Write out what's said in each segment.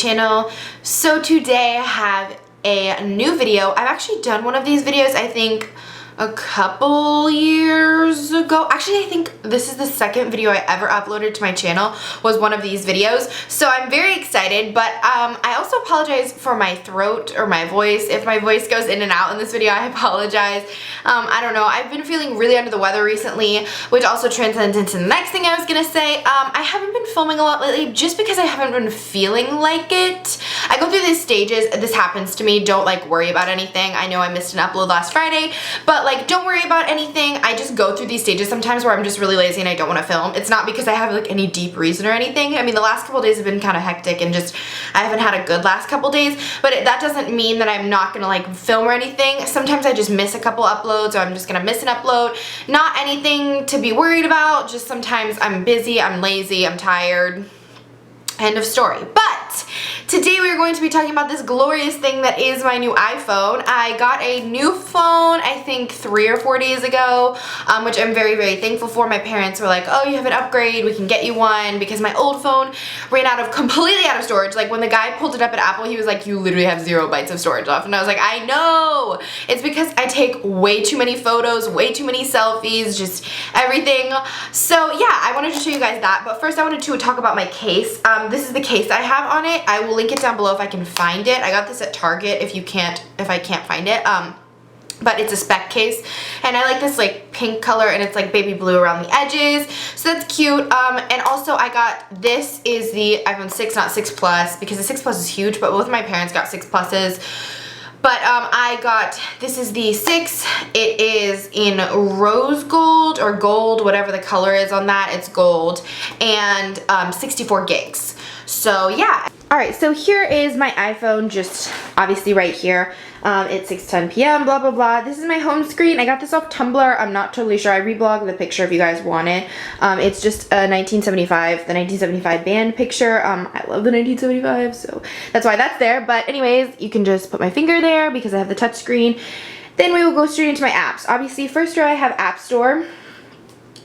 channel. So today I have a new video. I've actually done one of these videos, I think a couple years ago. Actually, I think this is the second video I ever uploaded to my channel, was one of these videos. So I'm very excited, but I also apologize for my throat or my voice. If my voice goes in and out in this video, I apologize. I don't know. I've been feeling really under the weather recently, which also transcends into the next thing I was gonna say. I haven't been filming a lot lately just because I haven't been feeling like it. I go through these stages. This happens to me. Don't like worry about anything. I know I missed an upload last Friday, but like don't worry about anything. I just go through these stages sometimes where I'm just really lazy and I don't want to film. It's not because I have like any deep reason or anything. I mean, the last couple days have been kind of hectic and just I haven't had a good last couple days, but that doesn't mean that I'm not gonna like film or anything. Sometimes I just miss a couple uploads, or I'm just gonna miss an upload. Not anything to be worried about, just sometimes I'm busy, I'm lazy, I'm tired. End of story. But today we are going to be talking about this glorious thing that is my new iPhone. I got a new phone, I think 3 or 4 days ago, which I'm very, very thankful for. My parents were like, oh, you have an upgrade, we can get you one, because my old phone ran completely out of storage. Like when the guy pulled it up at Apple, he was like, you literally have 0 bytes of storage left. And I was like, I know! It's because I take way too many photos, way too many selfies, just everything. So yeah, I wanted to show you guys that, but first I wanted to talk about my case. This is the case I have on it. I will link it down below if I can find it. I got this at Target if I can't find it. But it's a spec case, and I like this like pink color, and it's like baby blue around the edges, so that's cute. And also I got, this is the iPhone 6, not 6 Plus, because the 6 Plus is huge, but both of my parents got 6 Pluses. But I got, this is the 6, it is in rose gold or gold, whatever the color is on that, it's gold, and 64 gigs. So yeah. Alright, so here is my iPhone, just obviously right here. It's 6:10 p.m. blah blah blah. This is my home screen. I got this off Tumblr. I'm not totally sure. I reblogged the picture if you guys want it. It's just a 1975, the 1975 band picture. I love the 1975, so that's why that's there. But anyways, you can just put my finger there because I have the touch screen. Then we will go straight into my apps. Obviously, first row I have App Store.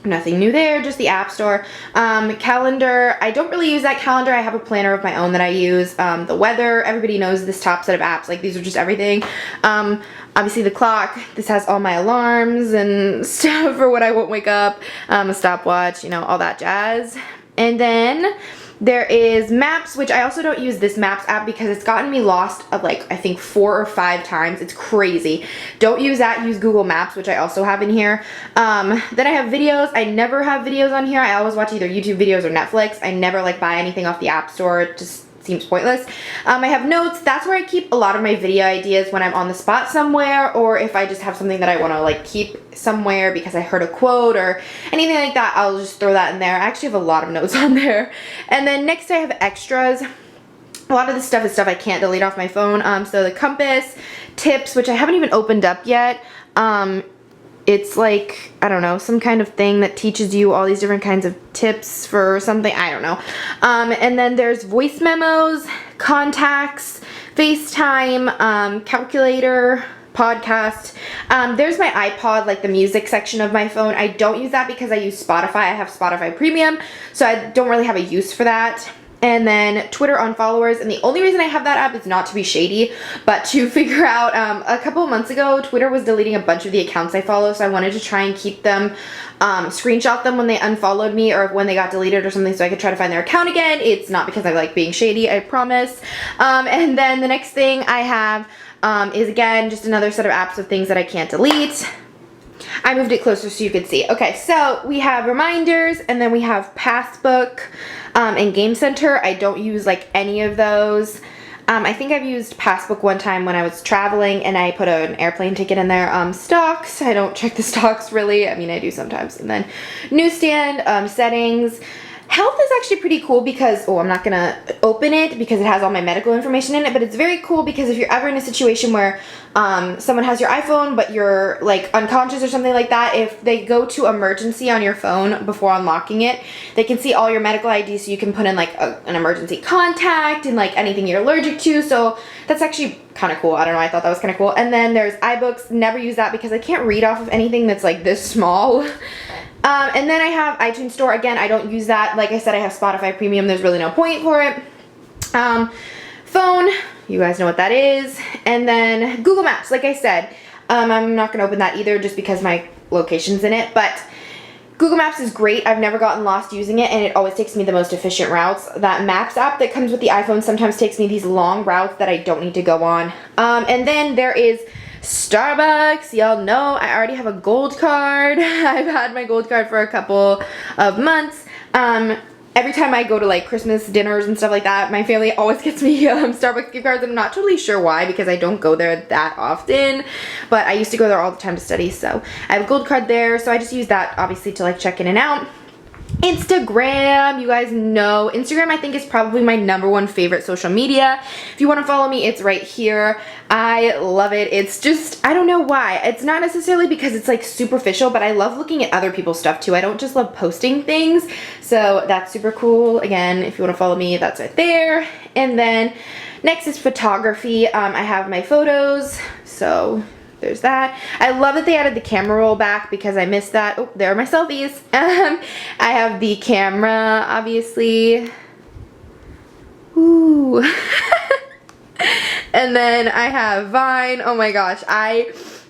Nothing new there, just the App Store. Calendar, I don't really use that calendar. I have a planner of my own that I use. The weather, everybody knows this top set of apps. Like, these are just everything. Obviously the clock, this has all my alarms and stuff for when I won't wake up. A stopwatch, you know, all that jazz. And then there is Maps, which I also don't use this Maps app because it's gotten me lost like I think 4 or 5 times. It's crazy. Don't use that. Use Google Maps, which I also have in here. Then I have videos. I never have videos on here. I always watch either YouTube videos or Netflix. I never like buy anything off the App Store. It just seems pointless. I have notes. That's where I keep a lot of my video ideas when I'm on the spot somewhere, or if I just have something that I want to like keep somewhere because I heard a quote or anything like that, I'll just throw that in there. I actually have a lot of notes on there. And then next I have extras. A lot of this stuff is stuff I can't delete off my phone. So the compass, tips, which I haven't even opened up yet. It's like, I don't know, some kind of thing that teaches you all these different kinds of tips for something, I don't know. And then there's voice memos, contacts, FaceTime, calculator, podcast. There's my iPod, like the music section of my phone. I don't use that because I use Spotify. I have Spotify Premium, so I don't really have a use for that. And then Twitter on followers, and the only reason I have that app is not to be shady, but to figure out, a couple of months ago, Twitter was deleting a bunch of the accounts I follow, so I wanted to try and keep them, screenshot them when they unfollowed me or when they got deleted or something so I could try to find their account again. It's not because I like being shady, I promise. And then the next thing I have is, again, just another set of apps of things that I can't delete. I moved it closer so you could see. Okay, so we have reminders, and then we have Passbook and Game Center. I don't use like any of those. I think I've used Passbook one time when I was traveling and I put an airplane ticket in there. Stocks, I don't check the stocks really. I mean, I do sometimes. And then newsstand, settings. Health is actually pretty cool because, oh, I'm not gonna open it because it has all my medical information in it, but it's very cool because if you're ever in a situation where someone has your iPhone but you're like unconscious or something like that, if they go to emergency on your phone before unlocking it, they can see all your medical ID, so you can put in like an emergency contact and like anything you're allergic to, so that's actually kind of cool. I don't know, I thought that was kind of cool. And then there's iBooks. Never use that because I can't read off of anything that's like this small. And then I have iTunes Store. Again, I don't use that. Like I said, I have Spotify Premium. There's really no point for it. phone, you guys know what that is. And then Google Maps, like I said, I'm not gonna open that either just because my location's in it, but Google Maps is great. I've never gotten lost using it, and it always takes me the most efficient routes. That Maps app that comes with the iPhone sometimes takes me these long routes that I don't need to go on. And then there is Starbucks. Y'all know I already have a gold card. I've had my gold card for a couple of months. Every time I go to like Christmas dinners and stuff like that, my family always gets me Starbucks gift cards. I'm not totally sure why because I don't go there that often, but I used to go there all the time to study, so I have a gold card there, so I just use that obviously to like check in and out. Instagram, you guys know Instagram I think is probably my #1 favorite social media. If you want to follow me, it's right here. I love it. It's just, I don't know why. It's not necessarily because it's like superficial, but I love looking at other people's stuff too. I don't just love posting things, so that's super cool. Again, if you want to follow me, that's right there. And then next is photography. I have my photos, so there's that. I love that they added the camera roll back because I missed that. Oh, there are my selfies. I have the camera, obviously. Ooh. And then I have Vine. Oh my gosh,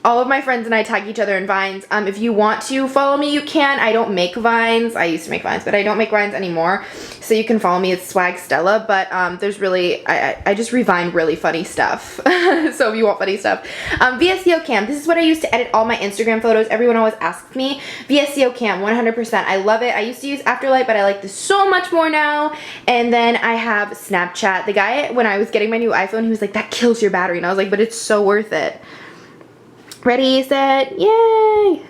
all of my friends and I tag each other in Vines. If you want to follow me, you can. I don't make Vines. I used to make Vines, but I don't make Vines anymore. So you can follow me. It's Swag Stella, but there's really, I just revine really funny stuff. So if you want funny stuff. VSCO Cam. This is what I use to edit all my Instagram photos. Everyone always asks me. VSCO Cam, 100%. I love it. I used to use Afterlight, but I like this so much more now. And then I have Snapchat. The guy, when I was getting my new iPhone, he was like, that kills your battery. And I was like, but it's so worth it. Ready, set, yay!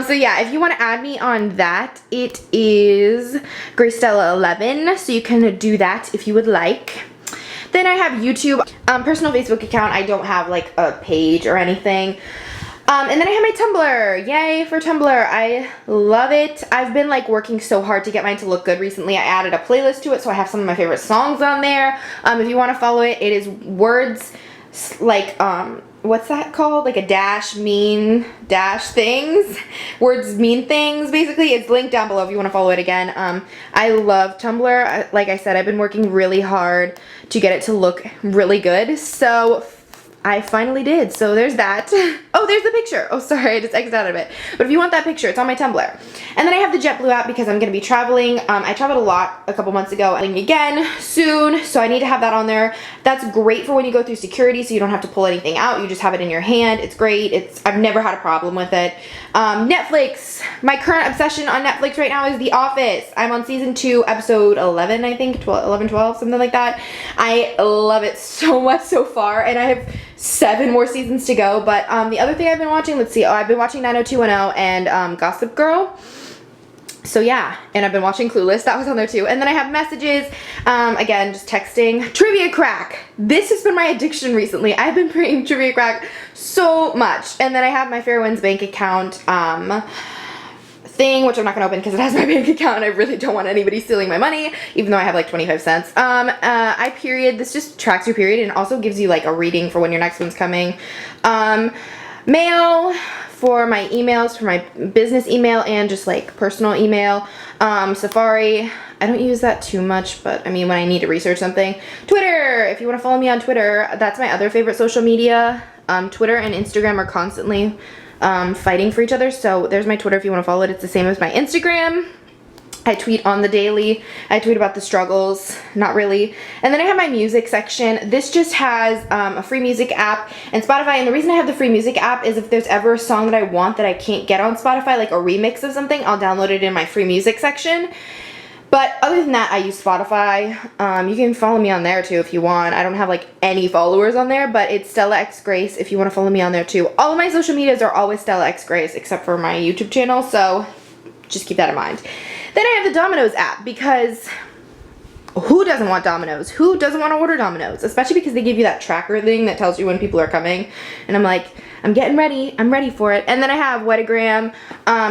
So yeah, if you want to add me on that, it is GraceStella11, so you can do that if you would like. Then I have YouTube, personal Facebook account. I don't have like a page or anything. And then I have my Tumblr. Yay for Tumblr. I love it. I've been like working so hard to get mine to look good recently. I added a playlist to it, so I have some of my favorite songs on there. If you want to follow it, it is words like, what's that called? Like a dash, mean, dash things. Words mean things, basically. It's linked down below if you want to follow it again. I love Tumblr. Like I said, I've been working really hard to get it to look really good. So I finally did. So there's that. Oh, there's the picture. Oh, sorry, I just exited out of it. But if you want that picture, it's on my Tumblr. And then I have the JetBlue app because I'm going to be traveling. I traveled a lot a couple months ago. I'm again soon, so I need to have that on there. That's great for when you go through security, so you don't have to pull anything out. You just have it in your hand. It's great. I've never had a problem with it. Netflix. My current obsession on Netflix right now is The Office. I'm on season 2, episode 11, I think, 11, 12, something like that. I love it so much so far, and I have 7 more seasons to go. But the other thing I've been watching, let's see, I've been watching 90210 and Gossip Girl. So yeah, and I've been watching Clueless. That was on there too. And then I have messages, again, just texting. Trivia Crack. This has been my addiction recently. I've been playing Trivia Crack so much. And then I have my Fairwinds bank account thing, which I'm not going to open because it has my bank account. I really don't want anybody stealing my money, even though I have like 25 cents. iPeriod. This just tracks your period and also gives you like a reading for when your next one's coming. Mail for my emails, for my business email and just like personal email. Safari, I don't use that too much, but I mean when I need to research something. Twitter, if you want to follow me on Twitter, that's my other favorite social media. Twitter and Instagram are constantly fighting for each other, so there's my Twitter if you want to follow it. It's the same as my Instagram. I tweet on the daily. I tweet about the struggles, not really. And then I have my music section. This just has a free music app and Spotify. And the reason I have the free music app is if there's ever a song that I want that I can't get on Spotify, like a remix of something, I'll download it in my free music section. But other than that, I use Spotify. You can follow me on there too if you want. I don't have like any followers on there, but it's Stella X Grace if you want to follow me on there too. All of my social medias are always Stella X Grace except for my YouTube channel, so just keep that in mind. Then I have the Domino's app because who doesn't want Domino's? Who doesn't want to order Domino's? Especially because they give you that tracker thing that tells you when people are coming. And I'm like, I'm getting ready. I'm ready for it. And then I have Wetagram.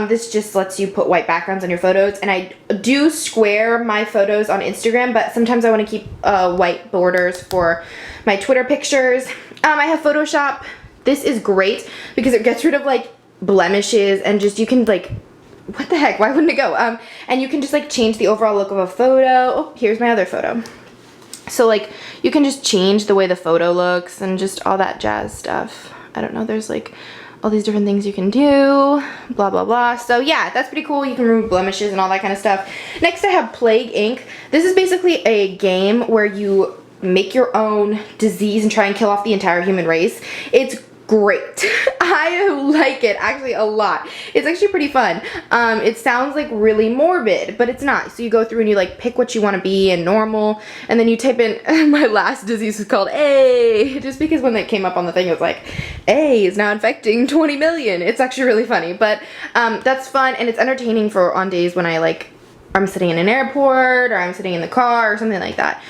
This just lets you put white backgrounds on your photos. And I do square my photos on Instagram, but sometimes I want to keep white borders for my Twitter pictures. I have Photoshop. This is great because it gets rid of like blemishes and just you can like, what the heck, why wouldn't it go? And you can just like change the overall look of a photo. Oh, here's my other photo. So like you can just change the way the photo looks and just all that jazz stuff. I don't know, there's like all these different things you can do, blah, blah, blah. So yeah, that's pretty cool. You can remove blemishes and all that kind of stuff. Next I have Plague Inc. This is basically a game where you make your own disease and try and kill off the entire human race. It's great. I like it actually a lot. It's actually pretty fun. It sounds like really morbid, but it's not. So you go through and you like pick what you want to be and normal, and then you type in, my last disease is called A, just because when that came up on the thing it was like, A is now infecting 20 million. It's actually really funny, but that's fun and it's entertaining for on days when I'm sitting in an airport or I'm sitting in the car or something like that.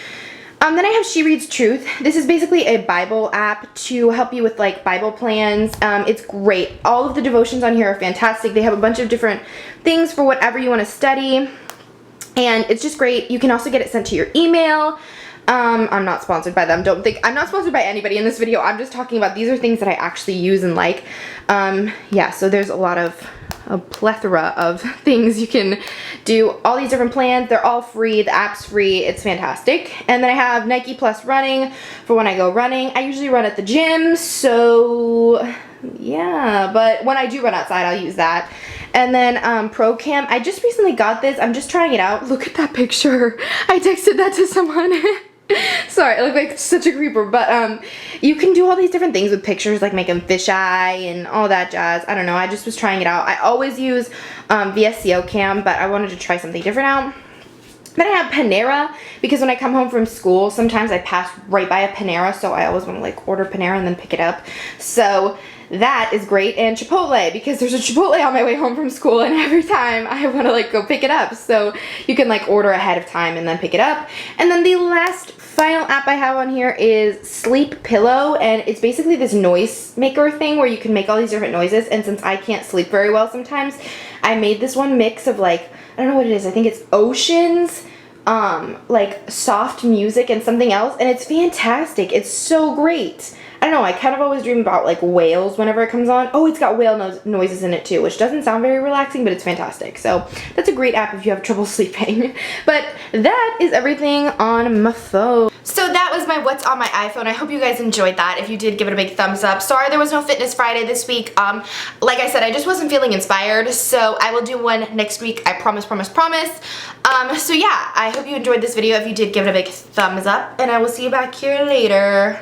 Then I have She Reads Truth. This is basically a Bible app to help you with like Bible plans. It's great. All of the devotions on here are fantastic. They have a bunch of different things for whatever you want to study. And it's just great. You can also get it sent to your email. I'm not sponsored by them. Don't think I'm not sponsored by anybody in this video. I'm just talking about these are things that I actually use and like. Yeah, so there's a plethora of things you can do. All these different plans, they're all free. The app's free. It's fantastic. And then I have Nike Plus Running for when I go running. I usually run at the gym, so yeah, but when I do run outside, I'll use that. And then ProCam, I just recently got this. I'm just trying it out. Look at that picture. I texted that to someone. Sorry, I look like such a creeper, but you can do all these different things with pictures, like make them fisheye and all that jazz. I don't know, I just was trying it out. I always use VSCO Cam, but I wanted to try something different out. Then I have Panera, because when I come home from school, sometimes I pass right by a Panera, so I always want to like order Panera and then pick it up. So that is great. And Chipotle, because there's a Chipotle on my way home from school and every time I want to like go pick it up. So you can like order ahead of time and then pick it up. And then the last final app I have on here is Sleep Pillow, and it's basically this noise maker thing where you can make all these different noises. And since I can't sleep very well sometimes, I made this one mix of like, I don't know what it is, I think it's oceans, like soft music and something else, and it's fantastic. It's so great. I don't know, I kind of always dream about like whales whenever it comes on. Oh, it's got whale noises in it too, which doesn't sound very relaxing, but it's fantastic. So that's a great app if you have trouble sleeping. But that is everything on my phone. So that was my what's on my iPhone. I hope you guys enjoyed that. If you did, give it a big thumbs up. Sorry there was no Fitness Friday this week. Like I said, I just wasn't feeling inspired, so I will do one next week. I promise, promise, promise. So yeah, I hope you enjoyed this video. If you did, give it a big thumbs up, and I will see you back here later.